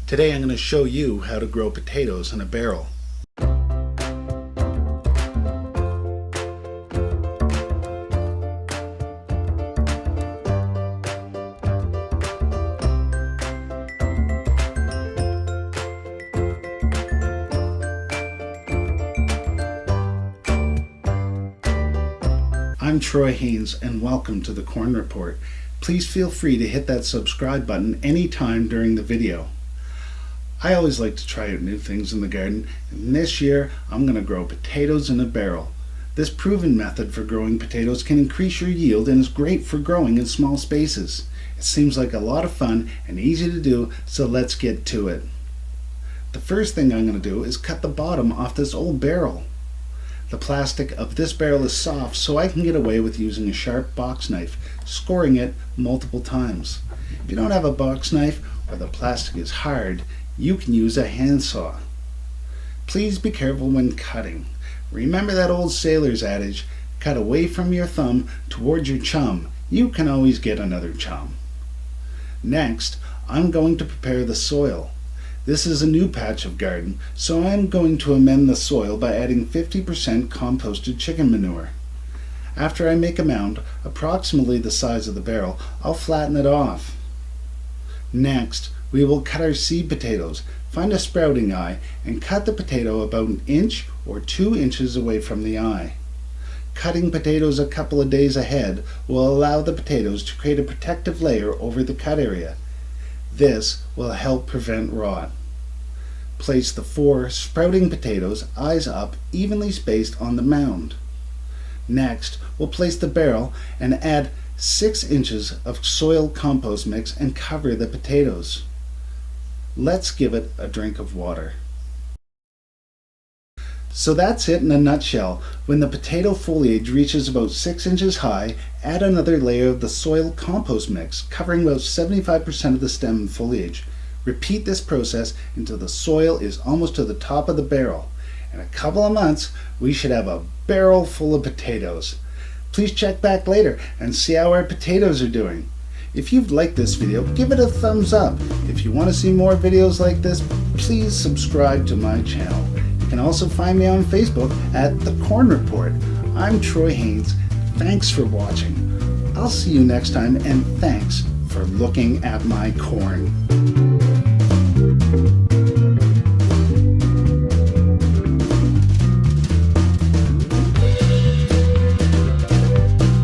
Today I'm going to show you how to grow potatoes in a barrel. I'm Troy Haynes and welcome to the Corn Report. Please feel free to hit that subscribe button anytime during the video. I always like to try out new things in the garden, and this year I'm going to grow potatoes in a barrel. This proven method for growing potatoes can increase your yield and is great for growing in small spaces. It seems like a lot of fun and easy to do, so let's get to it. The first thing I'm going to do is cut the bottom off this old barrel. The plastic of this barrel is soft, so I can get away with using a sharp box knife, scoring it multiple times. If you don't have a box knife or the plastic is hard, you can use a handsaw. Please be careful when cutting. Remember that old sailor's adage, cut away from your thumb towards your chum. You can always get another chum. Next, I'm going to prepare the soil. This is a new patch of garden, so I'm going to amend the soil by adding 50% composted chicken manure. After I make a mound, approximately the size of the barrel, I'll flatten it off. Next, we will cut our seed potatoes. Find a sprouting eye and cut the potato about 1 inch or 2 inches away from the eye. Cutting potatoes a couple of days ahead will allow the potatoes to create a protective layer over the cut area. This will help prevent rot. Place the 4 sprouting potatoes, eyes up, evenly spaced on the mound. Next, we'll place the barrel and add 6 inches of soil compost mix and cover the potatoes. Let's give it a drink of water. So that's it in a nutshell. When the potato foliage reaches about 6 inches high, add another layer of the soil compost mix, covering about 75% of the stem and foliage. Repeat this process until the soil is almost to the top of the barrel. In a couple of months, we should have a barrel full of potatoes. Please check back later and see how our potatoes are doing. If you've liked this video, give it a thumbs up. If you want to see more videos like this, please subscribe to my channel. You can also find me on Facebook at The Corn Report. I'm Troy Haynes. Thanks for watching. I'll see you next time, and thanks for looking at my corn.